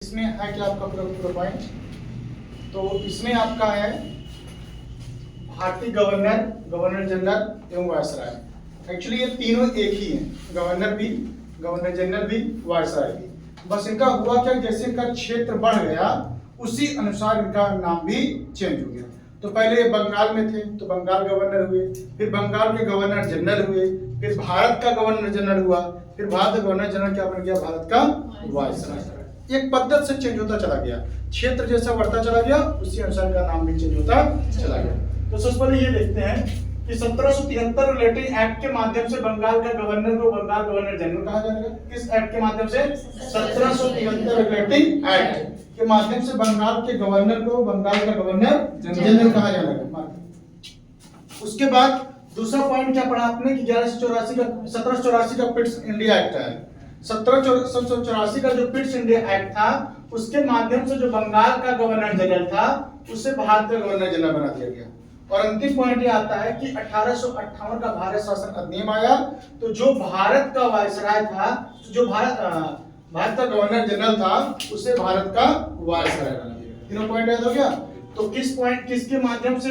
इसमें है क्या आपका पूरा पॉइंट। तो इसमें आपका है भारतीय गवर्नर, गवर्नर जनरल एवं वायसराय। एक्चुअली ये तीनों एक ही हैं, गवर्नर भी, गवर्नर जनरल भी, वायसराय भी। बस इनका हुआ क्या, जैसे इनका क्षेत्र बढ़ गया उसी अनुसार इनका नाम भी चेंज हो गया। तो पहले बंगाल में थे तो बंगाल गवर्नर हुए, फिर बंगाल के गवर्नर जनरल हुए, फिर भारत का गवर्नर जनरल हुआ, फिर भारत का गवर्नर जनरल क्या बन गया, भारत का वायसराय। एक पद्धति से चेंज होता चला गया, क्षेत्र जैसा बढ़ता चला गया उसी अनुसार का नाम भी चेंज होता चला गया। तो सबसे पहले ये देखते हैं कि 1773 रिलेटिंग एक्ट के माध्यम से बंगाल का गवर्नर को बंगाल गवर्नर जनरल कहा जाएगा। किस एक्ट के माध्यम से? 1773 रिलेटिंग एक्ट के माध्यम से बंगाल के गवर्नर को बंगाल का गवर्नर जनरल कहा जाएगा। उसके बाद दूसरा पॉइंट क्या पढ़ा आपने कि 1184 का 1784 का पिट्स इंडिया एक्ट है। 1784 का जो पिट्स इंडिया एक्ट था उसके माध्यम से जो बंगाल का गवर्नर जनरल था उसे भारत का गवर्नर जनरल बना दिया गया। और अंतिम पॉइंट ये आता है कि 1858 का भारत शासन अधिनियम आया, तो जो भारत का वायसराय था, जो भारत का गवर्नर जनरल था उसे भारत का वायसराय बना दिया। तीनों पॉइंट याद हो गया। तो किसके माध्यम से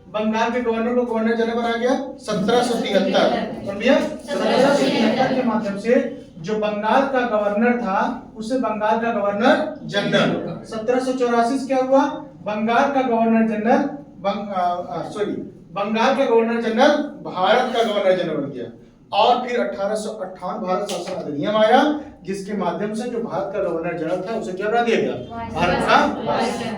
बंगाल के गवर्नर को गवर्नर जनरल बनाया गया? 1773 के माध्यम से जो बंगाल का गवर्नर था उसे बंगाल का गवर्नर जनरल। 1784 से क्या हुआ, बंगाल का गवर्नर जनरल बंगाल का गवर्नर जनरल भारत का गवर्नर जनरल बन गया। और फिर 1858 भारत शासन अधिनियम आया जिसके माध्यम से जो भारत का गवर्नर जनरल था उसे क्या बना दिया गया, भारत का।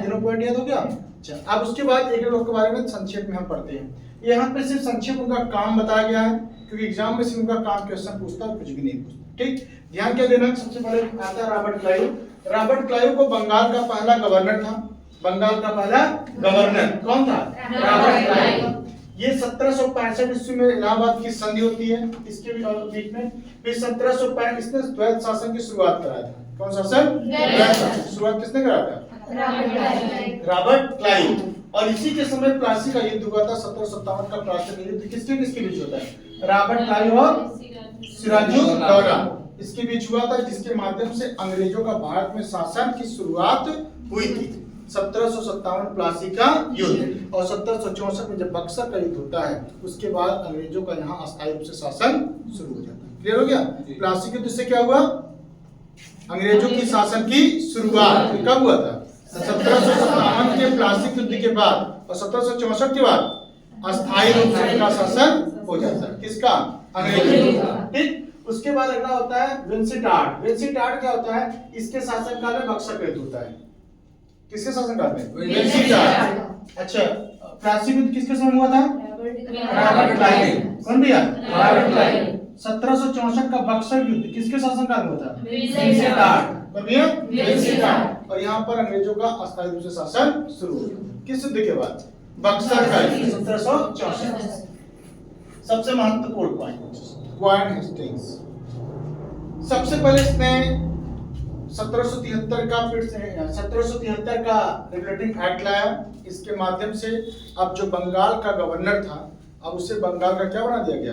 तीनों पॉइंट याद हो गया। अच्छा, अब उसके बाद एक लोग के बारे में संक्षेप में हम पढ़ते हैं। यहाँ पे सिर्फ संक्षेप उनका काम बताया गया है क्योंकि एग्जाम में सिर्फ उनका काम क्वेश्चन पूछता है, कुछ भी नहीं पूछता। ठीक, ध्यान क्या देना, सबसे पहले आता है रॉबर्ट क्लाइव। रॉबर्ट क्लाइव को बंगाल का पहला गवर्नर था, बंगाल का पहला गवर्नर कौन था? Robert Clive. ये 1765 ईस्वी में इलाहाबाद की संधि होती है इसके बीच में। फिर 1765 इसने द्वैत शासन की शुरुआत कराया था। कौन शासन? द्वैत शासन। शुरुआत किसने कराया था? Robert Clive. और इसी के समय प्लासी का युद्ध हुआ था। 1757 का प्लासी का युद्ध किसके बीच होता है? रॉबर्ट क्लाइव और सिराजुद्दौला इसके बीच हुआ था, जिसके माध्यम से अंग्रेजों का भारत में शासन की शुरुआत हुई थी। 1757 प्लासी का युद्ध। और 1764 में जब बक्सर का युद्ध होता है उसके बाद अंग्रेजों का यहाँ अस्थायी रूप से शासन शुरू हो जाता है। क्लियर हो गया? प्लासी के युद्ध से क्या हुआ, अंग्रेजों की शासन की शुरुआत कब हुआ था? 1757 के प्लासी युद्ध के बाद और 1764 के बाद अस्थायी रूप से उनका शासन हो जाता है। किसका? अंग्रेजों का। ठीक, उसके बाद अगला होता है विंसीटार्ड। विंसीटार्ड क्या होता है? इसके शासनकाल में बक्सर का युद्ध होता है। किसके शासनकाल में? विंसीटार्ड। अच्छा, प्लासी युद्ध किसके समय हुआ था? Robert Clive. कौन भैया? Robert Clive. 1764 का बक्सर युद्ध किसके शासनकाल में हुआ था? विंसीटार्ड। कौन भैया? विंसीटार्ड। और यहाँ पर अंग्रेजों का अस्थायी रूप से शासन शुरू हुआ। किस युद्ध के बाद? बक्सर का युद्ध 1764। सबसे महत्वपूर्ण पॉइंट वारेन हेस्टिंग्स। सबसे पहले इसने 1773 का रेगुलेटिंग एक्ट लाया। इसके माध्यम से अब जो बंगाल का गवर्नर था अब उसे बंगाल का क्या बना दिया गया?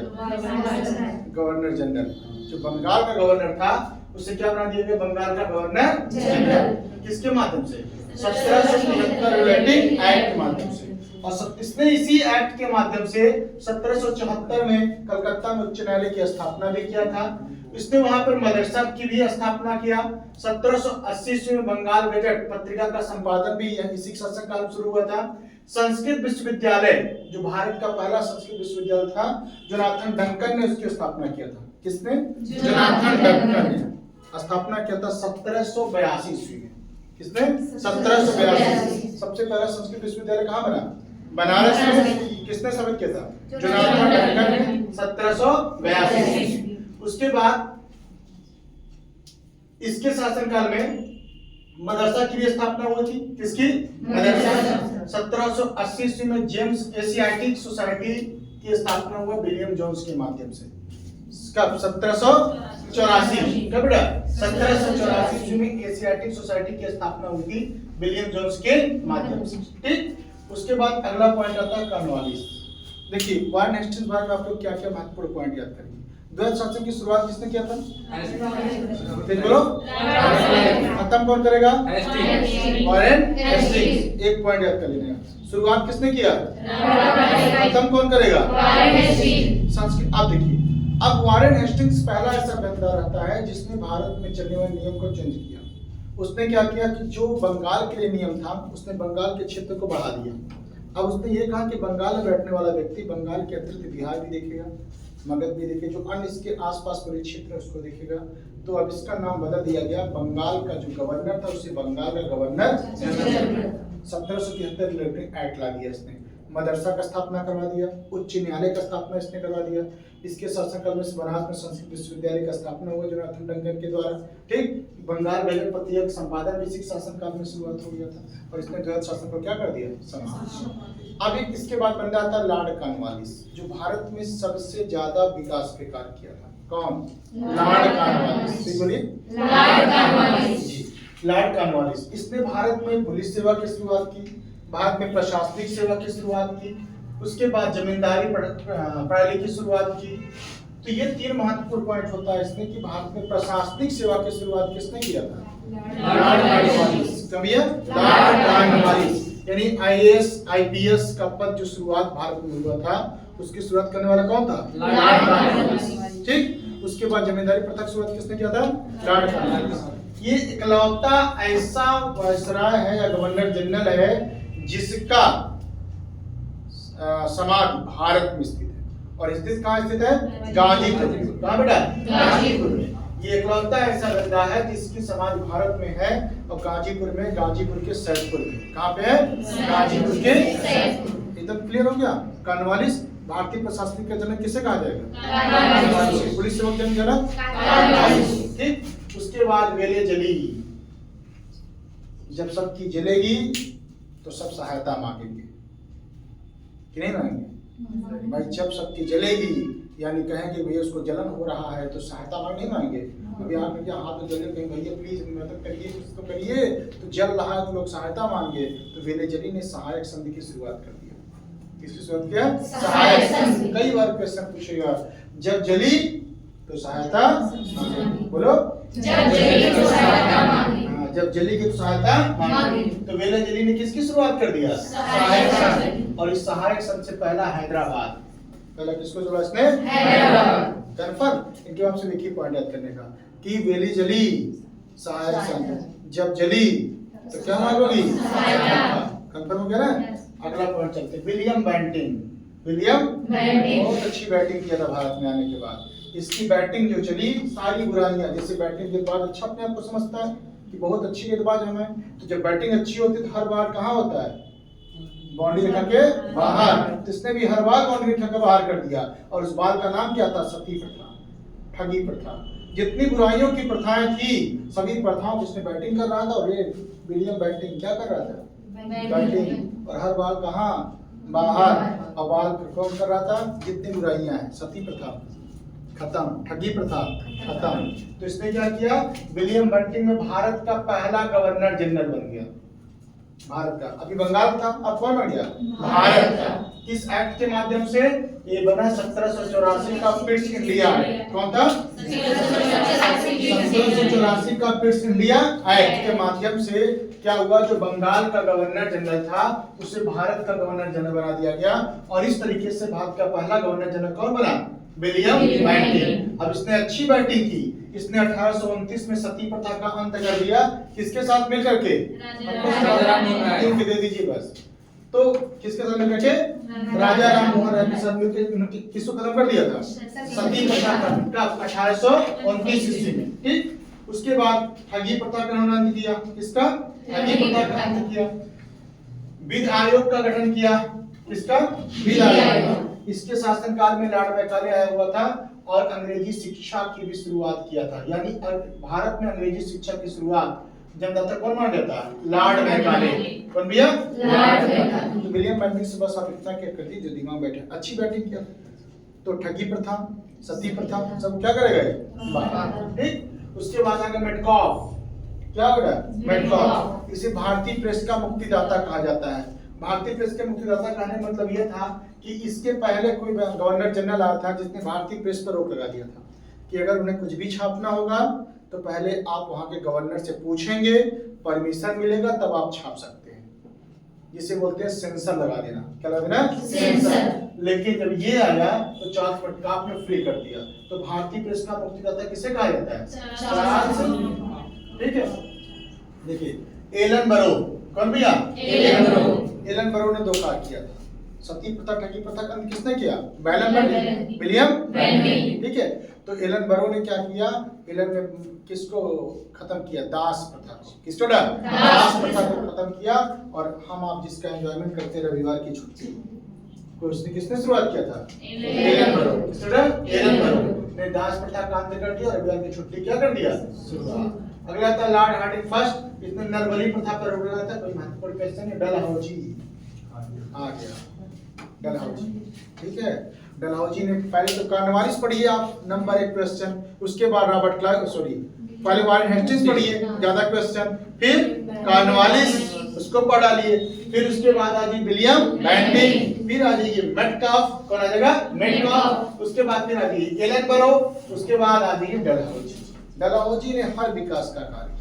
Governor general. जो बंगाल का गवर्नर था उसे क्या बना दिया गया? बंगाल का गवर्नर जनरल। किसके माध्यम से? 1773 रेगुलेटिंग एक्ट के माध्यम से। और इसने इसी एक्ट के माध्यम से 1774 में कलकत्ता में उच्च न्यायालय की स्थापना भी किया था। इसने वहां पर मदरसा की भी स्थापना किया। 1780 ईस्वी में बंगाल गजट पत्रिका का संपादन भी इसी शासनकाल में शुरू हुआ था। संस्कृत विश्वविद्यालय, जो भारत का पहला संस्कृत विश्वविद्यालय था, जोनाथन डंकन ने उसकी स्थापना किया था। किसने? जोनाथन डंकन ने स्थापना किया था 1782 ईस्वी में। किसने? 1782। सबसे पहला संस्कृत विश्वविद्यालय कहाँ बना? बनारस में। किसने स्थापित किया था? जोनाथन डंकन ने 1782। उसके बाद इसके शासनकाल में मदरसा की भी स्थापना हुई थी। किसकी? मदरसा। 1780 ईस्वी में जेम्स एशियाटिक सोसाइटी की स्थापना हुआ विलियम जोन्स के माध्यम से। कब? 1784। कब? 1784 ईस्वी में एशियाटिक सोसाइटी की स्थापना हुई थी विलियम जोन्स के माध्यम से। ठीक, उसके बाद अगला पॉइंट आता है कॉर्नवालिस। देखिए वारेन हेस्टिंग्स बारे में आप लोग क्या क्या महत्वपूर्ण पॉइंट याद करेंगे। द्वैध शासन की शुरुआत किसने किया था? बोलो। खत्म कौन करेगा? Warren Hastings. एक पॉइंट याद कर लेना, शुरुआत किसने किया? खत्म कौन करेगा? संस्कृत। अब देखिए, अब वॉरेन हेस्टिंग्स पहला ऐसा बंदा रहता है जिसने भारत में चलने वाले नियम को चेंज किया। उसने क्या किया कि जो बंगाल के लिए नियम था, उसने बंगाल के क्षेत्र को बढ़ा दिया। अब उसने ये कहा कि बंगाल में बैठने वाला व्यक्ति बंगाल के अतिरिक्त बिहार भी देखेगा, मगध भी देखेगा, जो अन्य इसके आसपास वाले क्षेत्र है उसको देखेगा। तो अब इसका नाम बदल दिया गया, बंगाल का जो गवर्नर था उसे बंगाल का गवर्नर 1773 रिलेटेड एक्ट ला दिया इसने। मदरसा का स्थापना करवा दिया, उच्च न्यायालय का स्थापना इसने करवा दिया। इसके शासनकाल में बनारस में संस्कृत विश्वविद्यालय का स्थापना हुआ जोनाथन डंगन के द्वारा। ठीक, बंगाल गजट पत्रिका संपादन भी इसी शासनकाल में शुरुआत हो गया था और इसने द्वैध शासन को क्या कर दिया? समाप्त। अब एक इसके बाद बन जाता है लॉर्ड कॉर्नवालिस, जो भारत में सबसे ज्यादा विकास के कार्य किया था। कौन? Lord Cornwallis. बोलिए, लॉर्ड कॉर्नवालिस जी, लॉर्ड कॉर्नवालिस। इसने भारत में पुलिस सेवा की शुरुआत की, भारत में प्रशासनिक सेवा की शुरुआत की, उसके बाद जमींदारी प्रणाली की शुरुआत की। तो ये तीन महत्वपूर्ण पॉइंट होता है इसमें कि भारत में प्रशासनिक सेवा की शुरुआत किसने किया था? Lord Cornwallis. लॉर्ड कॉर्नवालिस, यानी आईएएस आईपीएस का पद जो शुरुआत भारत में हुआ था, उसकी शुरुआत करने वाला कौन था? Lord Cornwallis. ठीक, उसके बाद जमींदारी प्रथा की शुरुआत किसने किया था? Lord Cornwallis. ये इकलौता ऐसा वायसराय है या गवर्नर जनरल है जिसका समाज भारत में स्थित है। और स्थित कहाँ स्थित है? गाजीपुर। कहाँ बेटा? गाजीपुर में। ये इकलौता ऐसा बंदा है जिसकी समाज भारत में है और गाजीपुर में, गाजीपुर के सैदपुर में। कहाँ पे है? गाजीपुर के सैदपुर। एकदम क्लियर हो गया। कॉर्नवालिस भारतीय प्रशासनिक का जनक किसे कहा जाएगा? पुलिस सेवा के जनक कॉर्नवालिस। ठीक, उसके बाद वेले जली। जब सबकी जलेगी तो सब सहायता मांगेंगे कि नहीं मांगेंगे? भाई जब सबकी जलेगी यानी कहेंगे भैया उसको जलन हो रहा है तो सहायता मांग नहीं मांगे। अभी आपने क्या हाथ में जले, कहीं भैया प्लीज मदद करिए, कुछ तो करिए, तो जल रहा है तो लोग सहायता मांगे। तो वेले जली ने सहायक संधि की शुरुआत कर दिया। किसकी शुरुआत किया? सहायक संधि। कई बार क्वेश्चन पूछेगा, जब जली तो सहायता बोलो, जब जली तो सहायता मांगे। जब जली की सहायता मांगी। तो वेले जली ने किसकी शुरुआत कर दिया? सहायक संघ। और इस सहायक संघ से पहला हैदराबाद, पहला किसको जोड़ा इसने? हैदराबाद। कन्फर्म। इनके आपसे एक ही पॉइंट याद करने का कि वेली जली सहायक संघ, जब जली तो क्या मांगोगी? कन्फर्म हो गया ना? अगला पॉइंट चलते, विलियम बेंटिंग। विलियम बेंटिंग बहुत अच्छी बैटिंग किया था भारत में आने के बाद। इसकी बैटिंग जो चली, सारी बुराइयां, जैसे बैटिंग के बाद अच्छा अपने आप को समझता है कि बहुत अच्छी गेंदबाज हमें, तो जब बैटिंग अच्छी होती है तो हर बार कहाँ होता है? बाउंड्री रेखा के बाहर। इसने भी हर बार बाउंड्री रेखा के बाहर कर दिया और उस बार का नाम क्या था? सती प्रथा, ठगी प्रथा। जितनी बुराइयों की प्रथाएं थी सभी प्रथाओं जिसने बैटिंग कर रहा था। और ये विलियम बेंटिंग क्या कर रहा था? बैटिंग। और हर बार कहाँ? बाहर। और बाल कौन कर रहा था? जितनी बुराइयां हैं, सती प्रथा खत्म, ठगी प्रथा खत्म। तो इसने क्या किया? विलियम बेंटिंग में भारत का पहला गवर्नर जनरल बन गया। भारत का, अभी बंगाल था, अब कौन बन गया? भारत का। किस एक्ट के माध्यम से? ये बना 1784 का पिट्स इंडिया। कौन था? 1784 का पिट्स इंडिया एक्ट के माध्यम से क्या हुआ? जो बंगाल का गवर्नर जनरल था उसे भारत का गवर्नर जनरल बना दिया गया। और इस तरीके से भारत का पहला गवर्नर जनरल कौन बना? William Bentinck. अब इसने अच्छी बैटिंग की। इसने 1829 में सती प्रथा का अंत कर दिया। किसके साथ मिलकर के? दे दीजिए बस। तो किसके साथ मिलकर के? राजा राम मोहन राय के साथ मिलकर किसको खत्म कर दिया था? सती प्रथा का 1829 ईस्वी में। ठीक, उसके बाद ठगी प्रथा का नाम दिया। किसका? ठगी प्रथा का अंत किया। वित्त आयोग का गठन किया। किसका? वित्त आयोग। इसके शासनकाल में लॉर्ड मैकाले आया हुआ था और अंग्रेजी शिक्षा की भी शुरुआत किया था। यानी भारत में अंग्रेजी शिक्षा की शुरुआत जन्मदाता कौन माना जाता है? Lord Macaulay. कौन भैया? Lord Macaulay. तो विलियम बेंटिंग से बस आप इतना क्या कर दी, जो दिमाग बैठे। अच्छी बैटिंग किया। तो ठगी प्रथा, सती प्रथा सब क्या करेगा? ठीक, उसके बाद आगे मेटकॉफ। क्या हो रहा है? मेटकॉफ। इसे भारतीय प्रेस का मुक्तिदाता कहा जाता है। भारतीय प्रेस के मुक्तिदाता कहने का मतलब यह था कि इसके पहले कोई गवर्नर जनरल आया था जिसने भारतीय प्रेस पर रोक लगा दिया था। कि अगर उन्हें कुछ भी छापना होगा तो पहले आप वहां के गवर्नर से पूछेंगे, परमिशन मिलेगा तब आप छाप सकते हैं। जिसे बोलते हैं सेंसर लगा देना। क्या लगा देना? सेंसर। लेकिन जब ये आया तो चार्ल्स मेटकाफ ने फ्री कर दिया। तो भारतीय प्रेस का मुक्तिदाता किसे कहा जाता है? चार्ल्स। ठीक है, देखिए एलन बरो, कौन भैया? एलन बरो ने 2 कार्य किया था। सती प्रथा, ठगी प्रथा का अंत किसने किया? William Bentinck. ठीक है, तो एलन बरो ने क्या किया? एलन ने किसको खत्म किया? दास प्रथा को। किसको? दास प्रथा को खत्म किया। और हम आप जिसका एंजॉयमेंट करते हैं रविवार की छुट्टी, को उसने किसने शुरुआत किया था? एलन बरो। किसने? एलन बरो ने दास प्रथा का अंत कर दिया और रविवार की छुट्टी क्या कर दिया? शुरुआत। अगला था लॉर्ड हार्डिंग फर्स्ट। इसने नरबली प्रथा पर रोक लगाया था। कोई महत्वपूर्ण क्वेश्चन है? डलहौजी आ गया, डलहौजी। ठीक है, डलहौजी ने पहले तो कॉर्नवालिस पढ़िए आप, नंबर 1 क्वेश्चन। उसके बाद रॉबर्ट क्लाइव, सॉरी पहले वारेन हेस्टिंग्स पढ़िए, ज्यादा क्वेश्चन। फिर कॉर्नवालिस, उसको पढ़ा लिए। फिर उसके बाद आ जाइए विलियम बेंटिंक। फिर आ जाइए मेटकाफ। कौन आ जाएगा? मेटकाफ। उसके बाद फिर आ जाइए एलन बरो। उसके बाद आ जाइए डलहौजी। डलहौजी ने हर विकास का कार्य किया।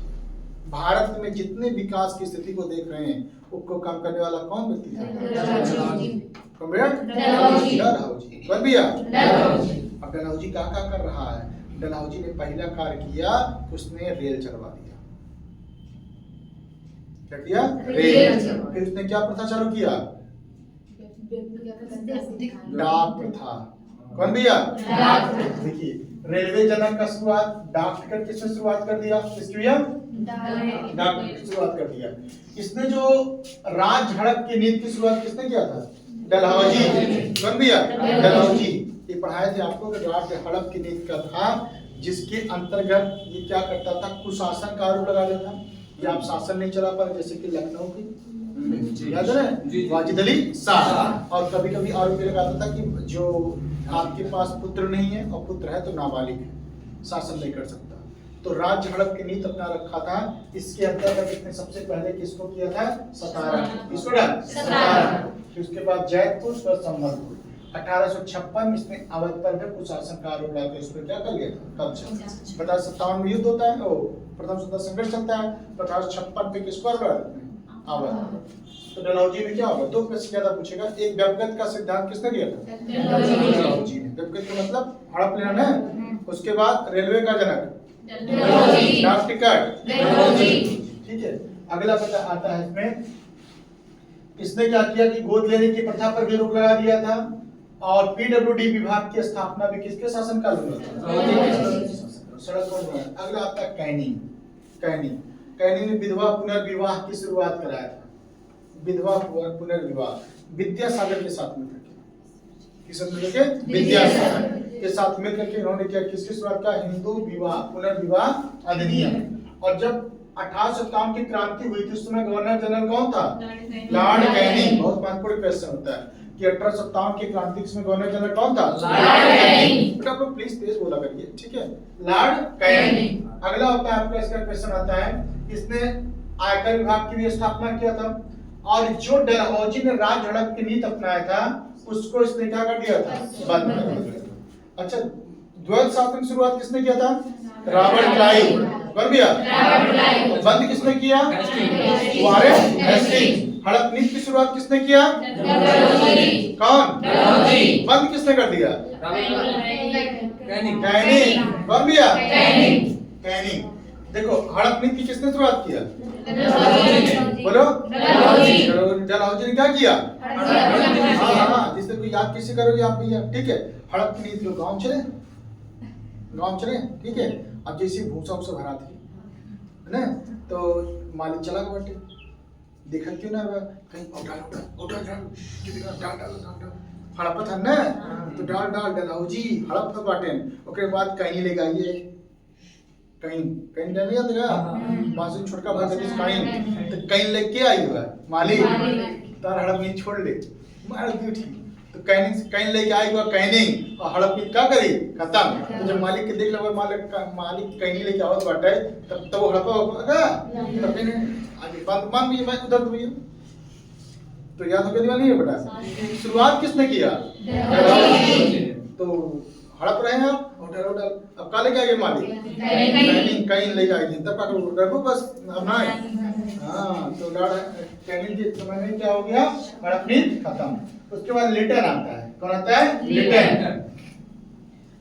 भारत में जितने विकास की स्थिति को देख रहे हैं उसको काम करने वाला कौन व्यक्ति था? डलहौजी। कौन भैया? अब डलहौजी क्या कर रहा है? डलहौजी ने पहला कार्य किया, उसने रेल चलवा दिया। क्या किया? रेल। फिर उसने क्या प्रथा चालू किया? डाक प्रथा। कौन भैया? देखिए रेलवे जनक का शुरुआत, डाक टिकट किसने शुरुआत कर दिया? किसकी भैया? डाक की शुरुआत कर दिया। इसने जो राज हड़प की नीति की शुरुआत किसने किया था? डलहौजी। कौन भैया? डलहौजी। ये पढ़ाए थे आपको कि राज हड़प की नीति का था, जिसके अंतर्गत ये क्या करता था? कुशासन का आरोप लगा देता। ये आप शासन नहीं चला पाए, जैसे कि लखनऊ की याद है वाजिद अली शाह। और कभी कभी आरोप लगाता था कि जो आपके पास पुत्र नहीं है और पुत्र है तो नाबालिग है, शासन नहीं कर सकता। तो राज्य हड़प की नीति अपना रखा था। इसके अंतर्गत इसने सबसे पहले किसको किया था? सतारा। किसको? सतारा। फिर उसके बाद जैतपुर और संबलपुर। 1856 इसने अवध पर भी कुशासन का आरोप लगाकर इस पर क्या कर लिया था? कब्जा। 1857 में युद्ध होता है, वो प्रथम स्वतंत्रता संघर्ष चलता है। 1856 पे किसको अवध। तो डलहौजी में क्या होगा? 2 प्रश्न ज्यादा पूछेगा। एक व्यवगत का सिद्धांत किसने दिया था? डलहौजी ने। व्यवगत का मतलब हड़प लेना है। उसके बाद रेलवे का जनक डाक टिकट। ठीक है, अगला पता आता है इसमें, इसने क्या किया कि गोद लेने की प्रथा पर भी रोक लगा दिया था। और पीडब्ल्यूडी विभाग की स्थापना भी किसके शासनकाल में हुई? सड़क पर हुआ। अगला आता है कैनिंग। कैनिंग ने विधवा पुनर्विवाह की शुरुआत कराया था। विधवा पुनर्विवाह विद्यासागर के साथ मिलकर के, किस मिलकर? विद्यासागर के साथ मिलकर के इन्होंने क्या, किसकी शुरुआत का? हिंदू विवाह पुनर्विवाह अधिनियम। और जब 1857 की क्रांति हुई थी उस समय गवर्नर जनरल कौन था? Lord Canning. बहुत महत्वपूर्ण क्वेश्चन होता है कि 1857 की क्रांति में गवर्नर जनरल कौन था? Lord Canning. बेटा आप प्लीज तेज बोला करिए, ठीक है? Lord Canning. अगला होता है आपका, इसका क्वेश्चन आता है, इसने आयकर विभाग की भी स्थापना किया था। और जो डलहौजी ने राज हड़प की नीति अपनाया था उसको इसने क्या कर दिया था? बंद कर दिया। अच्छा, द्वैत शासन की शुरुआत किसने किया था? Robert Clive. कर दिया। बंद किसने किया? Warren Hastings. हड़प नीति की शुरुआत किसने किया? कौन? बंद किसने कर दिया? कैनिंग। कर दिया कैनिंग। देखो हड़प नीति की किसने शुरुआत किया? बोलो। डलहौजी ने क्या किया? हाँ, जिससे कोई याद किसे करोगे आप भैया? ठीक है, हड़प की नीति को गांव चले, ठीक है। अब जैसे भूसा उसे भरा थी है ना, तो मालिक चला गया बटे, देखा क्यों ना कहीं डाल हड़प था ना, तो डाल डलहौजी हड़प तो बाटे। ओके बाद कहीं ले गई कहीं नहीं आता का बासु छोटका भाग दिस कहीं तो कहीं लेके आई हुआ मालिक तार हड़प नहीं छोड़ ले मार दियो ठीक। तो कहीं लेके आई हुआ कहीं और हड़प नहीं क्या करी? खत्म। तो जब मालिक के देख लो मालिक कहीं लेके आवत बाटे तब तो वो हड़प होगा तब ने आगे बात मान भी मैं उधर हुई। तो याद हो गया नहीं है बेटा? शुरुआत किसने किया? तो हड़प रहे हैं आप। होटल होटल अब काले क्या ये मालिक कैनिंग कहीं ले जाएगी तब का रखो बस अब ना हाँ तो लॉर्ड कैनिंग के समय में क्या हो गया हड़पनीत खत्म। उसके बाद लिटन आता है। कौन आता है? लिटन।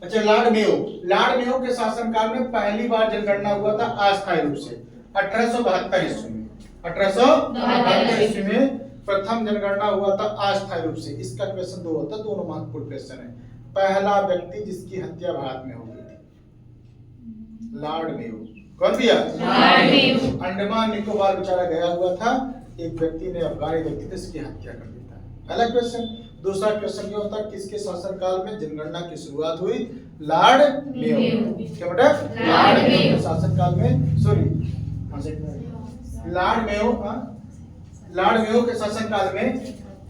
अच्छा लॉर्ड मेयो के शासनकाल में पहली बार जनगणना हुआ था अस्थायी रूप से 1872 ईस्वी में। 1872 ईस्वी में प्रथम जनगणना हुआ था अस्थायी रूप से। इसका क्वेश्चन दो होता है, दोनों महत्वपूर्ण क्वेश्चन है। पहला व्यक्ति जिसकी हत्या भारत में हो गई थी लॉर्ड मेयो। कौन भैया? Lord Mayo. अंडमान निकोबार बेचारा गया हुआ था, एक व्यक्ति ने अफगानी व्यक्ति ने इसकी हत्या कर दी था। पहला क्वेश्चन। दूसरा क्वेश्चन ये होता है किसके शासनकाल में जनगणना की शुरुआत हुई? Lord Mayo. क्या बेटा? लॉर्ड मेयो के शासनकाल में लॉर्ड मेयो के शासनकाल में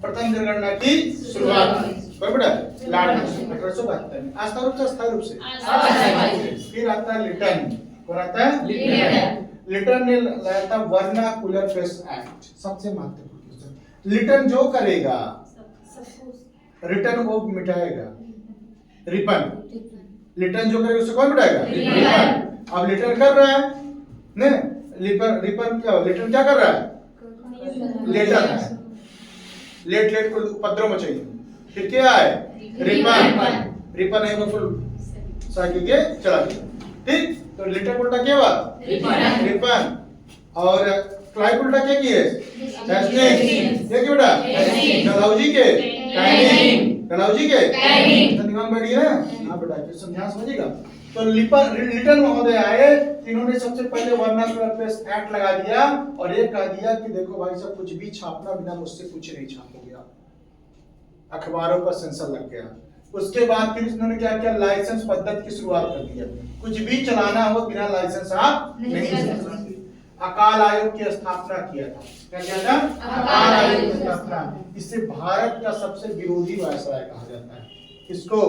प्रथम जनगणना की शुरुआत हुई। बेटा लॉर्ड मेयो 1872 में। अस्थायी रूप से अस्थायी रूप से। फिर आता है लिटन। कौन आता है? लिटन ने लाया था वर्नाकुलर प्रेस एक्ट। सबसे महत्वपूर्ण क्वेश्चन। लिटन जो करेगा रिटर्न वो मिटाएगा। रिपन लिटन जो करेगा उसे कौन मिटाएगा? रिपन। अब लिटन कर रहा है ने रिपन क्या लिटन क्या कर रहा है? लेटर है। लेट को उपद्रव मचाइए। फिर क्या है? रिपन है वो फुल साइकिल के चला गया। ठीक तो लिटर उल्टा क्या हुआ? रिपन। और क्लाइव उल्टा क्या की है? चैस्टिंग। क्या की बेटा? डलहौजी के कैनिंग। दिमाग में बैठी है ना? हाँ बेटा क्वेश्चन ध्यान समझिएगा। तो लिटन महोदय आए, इन्होंने सबसे पहले वर्नाकुलर प्रेस एक्ट लगा दिया और ये कह दिया कि देखो भाई साहब कुछ भी छापना बिना मुझसे कुछ नहीं छापोगे आप। अखबारों पर सेंसर लग गया। उसके बाद फिर इन्होंने क्या किया? लाइसेंस पद्धति की शुरुआत कर दिया। कुछ भी चलाना हो बिना लाइसेंस आप नहीं चला सकते। अकाल आयोग की स्थापना किया था। क्या किया था? अकाल आयोग की स्थापना। इससे भारत का सबसे विरोधी वायसराय कहा जाता है। इसको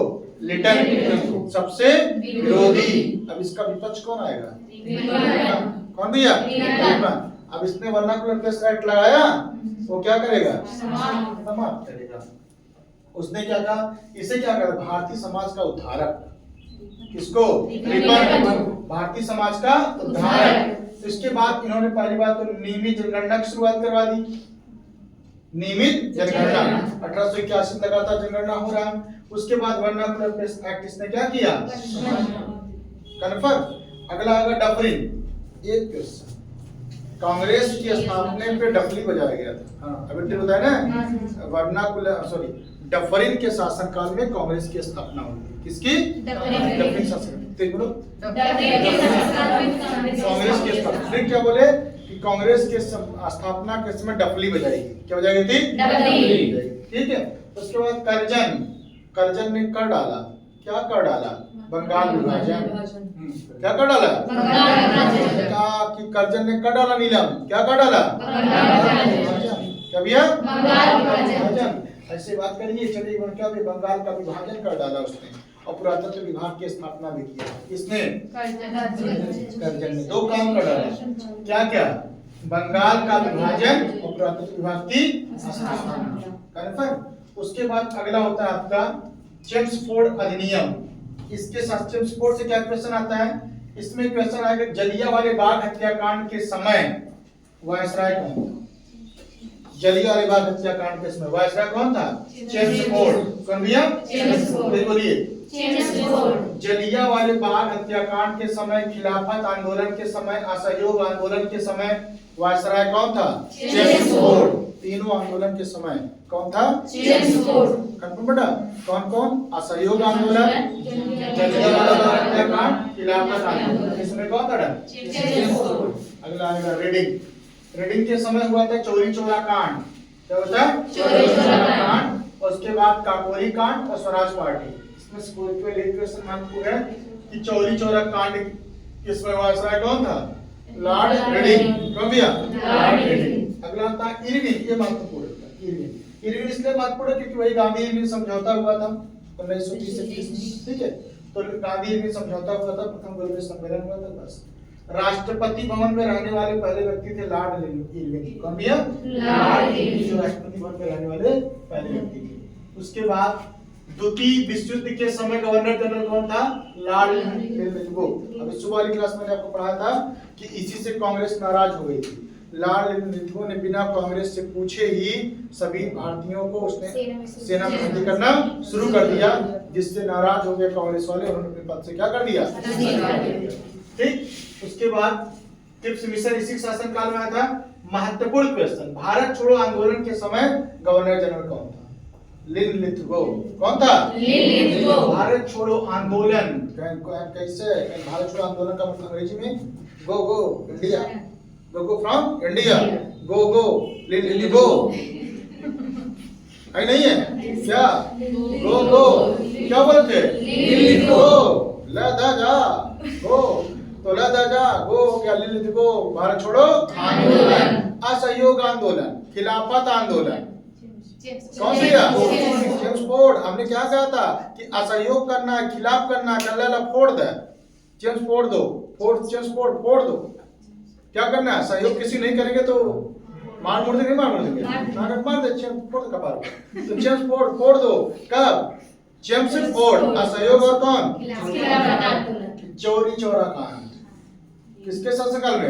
लिटन सबसे विरोधी। अब इसका विपक्ष कौन आएगा? कौन भैया? अब इसने वर्नाकुलर प्रेस एक्ट लगाया, वो क्या करेगा? समाप्त करेगा। उसने क्या कहा? इसे क्या कहा? भारतीय समाज का उद्धारक। किसको? भारतीय समाज का उद्धारक। इसके बाद इन्होंने पहली बात तो नियमित जनगणना की शुरुआत करवा दी। नियमित जनगणना 1881 लगातार जनगणना हो रहा है। उसके बाद वर्नाकुलर प्रेस एक्ट इसने क्या किया? कन्फर्म। अगला आएगा डफरिन। एक क्वेश्चन। कांग्रेस की स्थापना पे डफली बजाया गया था। हाँ अभी बताया ना? वर्नाकुलर डफरिन के शासनकाल में कांग्रेस की स्थापना हुई। किसकी? डफरिन शासन। बोलो कांग्रेस की स्थापना। क्या बोले कि कांग्रेस के स्थापना के समय डफली बजाएगी। क्या बजाई थी? डफली। ठीक है। उसके बाद कर्जन ने कर डाला। क्या कर डाला? बंगाल विभाजन। क्या कर डाला? कहा कि कर्जन ने कर डाला नीलम। क्या कर डाला? क्या भैया? ऐसे बात करिए। चलिए क्या बंगाल का विभाजन कर डाला उसने और पुरातत्व विभाग की स्थापना भी किया। किसने? कर्जन ने। दो काम कर डाला। क्या क्या? बंगाल का विभाजन और पुरातत्व विभाग की स्थापना। कन्फर्म। उसके बाद अगला होता है आपका चेम्सफोर्ड अधिनियम। इसके साथ चेम्सफोर्ड से क्या क्वेश्चन आता है? इसमें क्वेश्चन आएगा जलियांवाले बाग हत्याकांड के समय वायसराय कौन था? जलियांवाले बाग हत्याकांड के समय वायसराय कौन था? चेम्सफोर्ड। कौन भैया? चेम्सफोर्ड। बोलिए जलियांवाले बाग हत्याकांड के समय, खिलाफत आंदोलन के समय, असहयोग आंदोलन के समय वायसराय कौन था? चेम्सफोर्ड। तीनों आंदोलन के समय कौन था? चेम्सफोर्ड। कंफर्म बेटा? कौन कौन? असहयोग आंदोलन, जलियांवाला बाग हत्याकांड, खिलाफत आंदोलन। इसमें कौन था? चेम्सफोर्ड। अगला आएगा रेडिंग के समय हुआ था चौरी चौरा कांड। क्या होता है? चौरी चौरा कांड। और उसके बाद काकोरी कांड और स्वराज पार्टी। इसमें स्पिरिचुअल क्वेश्चन महत्वपूर्ण है कि चौरी चौरा कांड किसमें वायसराय कौन था? Lord Reading. कौन भैया? Lord Reading. अगला था इरविन। ये महत्वपूर्ण है। इरविन इसलिए महत्वपूर्ण है क्योंकि वही गांधी इरविन समझौता हुआ था 1930 से 30 में। ठीक है। तो गांधी इरविन समझौता हुआ था, प्रथम गोलमेज सम्मेलन हुआ था। बस राष्ट्रपति भवन में रहने वाले पहले व्यक्ति थे लॉर्ड इरविन। कौन भैया? लॉर्ड इरविन जो राष्ट्रपति भवन में रहने वाले पहले व्यक्ति थे। उसके बाद द्वितीय विश्व युद्ध के समय गवर्नर जनरल कौन था? Lord Lithgow. अभी सुबह वाली क्लास में मैंने आपको पढ़ाया था कि इसी से कांग्रेस नाराज हो गई थी। लॉर्ड लिथगो ने बिना कांग्रेस से पूछे ही सभी भारतीयों को उसने सेना में भर्ती करना शुरू कर दिया, जिससे नाराज हो गए कांग्रेस वाले और उन्होंने अपने पद से क्या कर दिया? ठीक। उसके बाद क्रिप्स मिशन इसी शासनकाल में आया था। महत्वपूर्ण क्वेश्चन, भारत छोड़ो आंदोलन के समय गवर्नर जनरल कौन था? लिन लिथगो। कौन था? लिन लिथगो। भारत छोड़ो आंदोलन कैसे? भारत छोड़ो आंदोलन का मतलब अंग्रेजी में go go India, go go from India, go go Linlithgow है नहीं है क्या? गो गो क्या बोलते? लिन लिथगो। ला दा जा गो, तो ला दा जा गो क्या? लिन लिथगो। भारत छोड़ो आंदोलन, असहयोग आंदोलन, खिलाफत आंदोलन, कौन सी? James Ford. हमने क्या कहा था कि असहयोग करना है, खिलाफ करना है, कल्ला फोड़ दे, जेम्स फोड़ दो, जेम्स फोड़ दो। क्या करना है? सहयोग किसी नहीं करेंगे तो मार मोड़ देंगे, मार देंगे, मार दे, जेम्स फोड़ कपार। तो जेम्स फोड़ दो। कब? James Ford. असहयोग और कौन? चोरी चौरा कांड किसके शासनकाल में?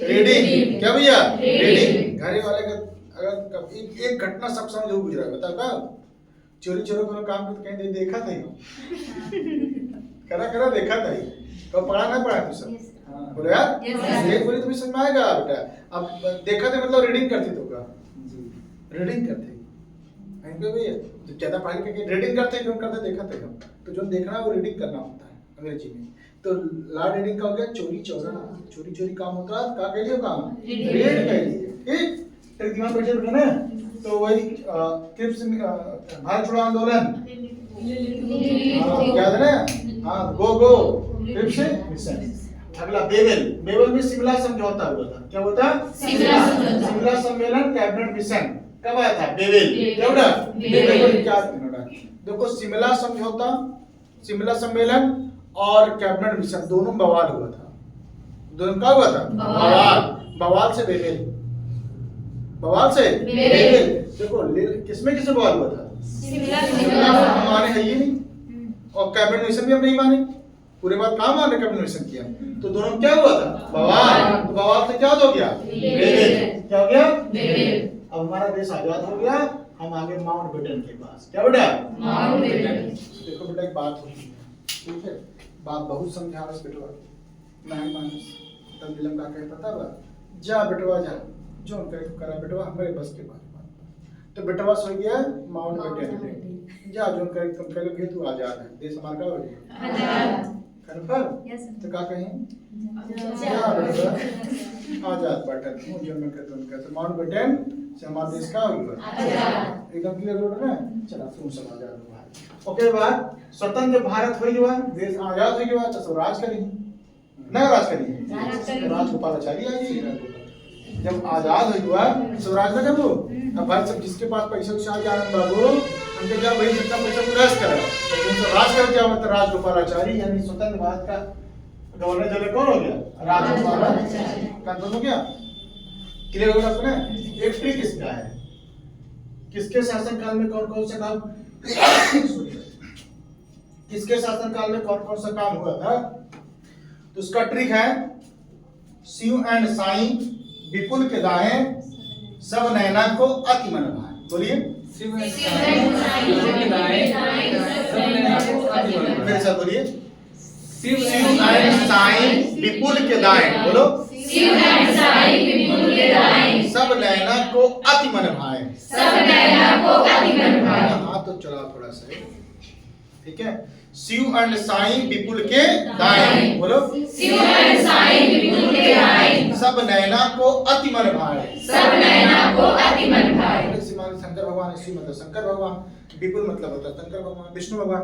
रीडिंग। क्या भैया? रीडिंग। घरे वाले का अगर कभी एक घटना सब समझ हो गुजरा बता कब? चोरी चोरों को काम करते कहीं देखा था करा देखा था कब? पढ़ा ना पढ़ा तू सब? बोले यार एक बोली तुम्हें समझ में आएगा बेटा। अब देखा था मतलब रीडिंग करती तो का रीडिंग करते भैया तो ज्यादा पढ़ाई करके रीडिंग करते क्यों करते? देखा था हम तो जो देखना है वो रीडिंग करना होता है अंग्रेजी में। तो ला रीडिंग का हो गया चोरी चौरा, चोरी काम होता है का कह लियो काम रीड कह लिए। ठीक, दिमाग बैठे बैठे ना। तो वही क्रिप्स भारत छोड़ो आंदोलन याद है ना? हाँ, गो गो क्रिप्स मिशन। अगला बेबल में शिमला समझौता हुआ था। क्या हुआ था? शिमला सम्मेलन कैबिनेट मिशन कब आया था? बेबल। क्या हुआ? बेबल। क्या देखो शिमला समझौता, शिमला सम्मेलन और कैबिनेट मिशन दोनों बवाल हुआ था। दोनों क्या हुआ था? बवाल से बेबल, बवाल से बेबल। देखो किसमें किसमें बवाल हुआ था? शिमला माने है ये नहीं और कैबिनेट मिशन भी हम नहीं माने। पूरे बात कहाँ मान कैबिनेट मिशन किया तो दोनों क्या हुआ था? बवाल। तो बवाल से क्या हो गया? बेबल। क्या हो गया? बेबल। अब हमारा देश आजाद हो गया, हम आगे माउंटबेटन के पास। क्या बेटा? माउंटबेटन। देखो बेटा एक बात होती है, ठीक है, बात बहुत समझा रहा बेटवा नहीं मानस तब दिलम का कहता था जा बेटवा जा जो करा बेटवा हमारे बस के बात। तो बेटवा सो गया माउंटबेटन जा जो करे तुम कह लो तू आजाद है, देश हमारा का हो गया आजाद। कंफर्म? तो क्या कहें? जा बेटवा आजाद बटन जो मैं कहता हूं कहते माउंटबेटन से हमारा देश का हो गया एकदम क्लियर रोड है। चला तुम सब आजाद हो भाई। ओके बाद स्वतंत्र भारत हो गया, देश आजाद हो गया तो स्वराज करेंगे ना? राज करेंगे, राजगोपालाचारी आएगी। जब आजाद हो गया स्वराज में करो। अब भाई सब जिसके पास पैसा उसे आ गया बाबू उनके क्या भाई जितना पैसा उड़ास करा तो तुम सब राज कर क्या मतलब राजगोपालाचारी यानी स्वतंत्र भारत का गवर्नर जनरल कौन हो गया? राजगोपालाचारी। कंफर्म हो गया? क्लियर हो गया अपने? एक ट्रिक इसका है किसके शासनकाल में कौन कौन सा काम किसके शासनकाल में कौन कौन सा काम हुआ था? तो उसका ट्रिक है शिव एंड साई विपुल के दाएं सब नैना को अति मन भाए। बोलिए शिव एंड साई विपुल के दाएं सब नैना को अति मन भाए। मेरे साथ बोलिए शिव एंड साई विपुल के दाएं। बोलो शिव एंड साई विपुल के दाएं सब नैना को अति मन भाए। सब नैना को अति मन भाए। हां तो चला थोड़ा सा ठीक है। शिव एंड साई विपुल के दाएं। बोलो शिव एंड साई विपुल के दाएं सब नैना को अति मन भाए। सब नैना को अति मन भाए। शंकर भगवान शिव मतलब शंकर भगवान, विपुल मतलब होता है शंकर भगवान विष्णु भगवान।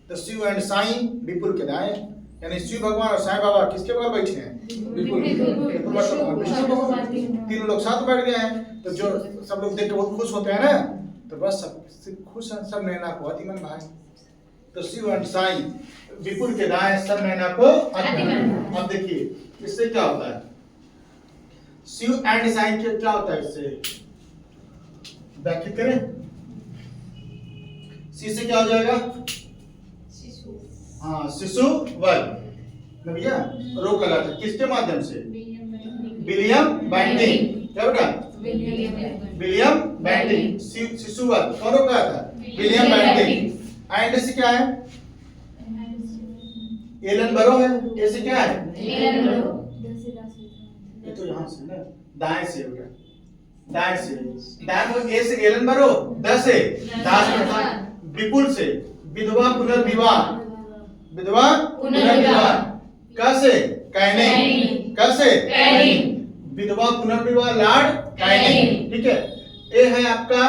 तो शिव एंड साई विपुल के दाएं यानी शिव भगवान और साईं बाबा किसके बगल बैठे हैं? विपुल विष्णु भगवान। तीनों लोग साथ बैठ गए हैं तो जो सब लोग देख के बहुत खुश होते हैं ना तो बस सब खुश हैं, सब नैना को अति मन भाए। तो शिव एंड साई विपुल के दाएं सब नैना को अति मन। अब देखिए इससे क्या होता है? शिव एंड साई क्या होता है इससे व्याख्या करें? सी से क्या हो जाएगा? हाँ, शिशु वर्ग ना भैया, रोक लगा था किसके माध्यम से? William Bentinck. क्या बेटा? William Bentinck. शिशु वर्ग कौन रोका था? William Bentinck. एंड से क्या है? एलन बरो है। ए से क्या है? ये तो यहाँ से ना, दाएं से बेटा, दाएं से। दाएं को ए से एलन बरो, द से दास प्रथा, विपुल से विधवा पुनर्विवाह, विधवा पुनर्विवाह, क से कैनिंग, क से विधवा पुनर्विवाह लार्ड कैनिंग। ठीक है। ए है आपका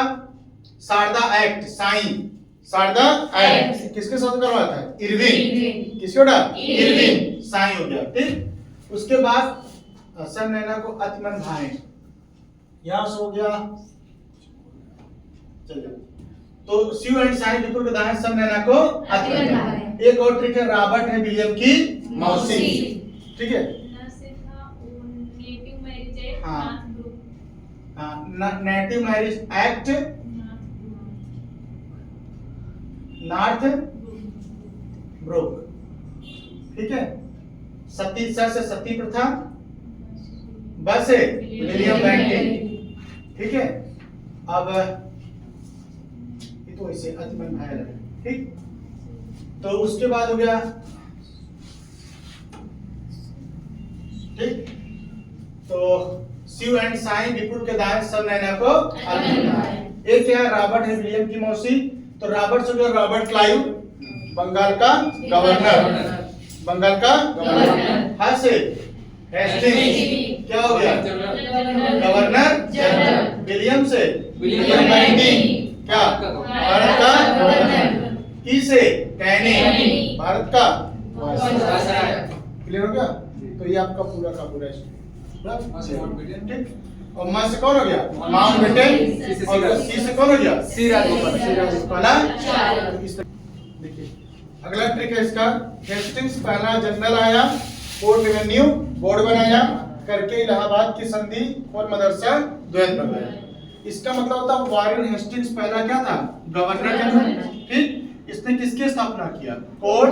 Sharda act, sign Sharda act किसके साथ करवाया था? इरविन। किसके बेटा? इरविन। साइन हो गया। ठीक। उसके बाद सर नैना को अतिमन भाई, यहां से हो गया। चलिए, तो सीयू एंड साइन विपुल के दाएं सर नैना को अतिमन भाई। एक और ट्रिक है, रॉबर्ट है विलियम की मौसी। ठीक है। हाँ, native marriage act north broke. ठीक है। सती से सती प्रथा, बस है विलियम बेंटिक। ठीक है। अब ये तो ऐसे अतिमन भाई है। ठीक। तो उसके बाद हो गया। ठीक। तो सीयू एंड साइन विपुल के दाएं सब नैना को एक क्या है? रॉबर्ट है विलियम की मौसी। तो रॉबर्ट से जो रॉबर्ट क्लाइव, बंगाल का गवर्नर, बंगाल का गवर्नर। हाँ से हेस्टिंग्स क्या हो गया? Governor general. विलियम से विलियम बेंटिक क्या? भारत का गवर्नर। की से कैनिंग, भारत का वायसराय। क्लियर हो गया? तो ये आपका पूरा का पूरा ठीक। और मां से कौन हो गया? माउंटबेटन। और सी से कौन हो गया? सी राजगोपाल। देखिए अगला ट्रिक है इसका, हेस्टिंग्स पहला जनरल आया, कोर्ट रेवेन्यू बोर्ड बनाया करके इलाहाबाद की संधि और मदरसा द्वैत बनाया। इसका मतलब होता है वारेन हेस्टिंग्स पहला क्या था? Governor general. ठीक। इसने किसकी स्थापना किया? कोर्ट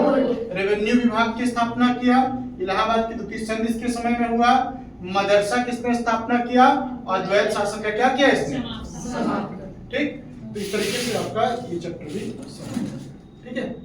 रेवेन्यू विभाग की स्थापना किया। इलाहाबाद की द्वितीय संधि इसके समय में हुआ। मदरसा किसने स्थापना किया? और द्वैत शासन का क्या किया इसने? ठीक। तो इस तरीके से आपका ये चैप्टर भी ठीक है।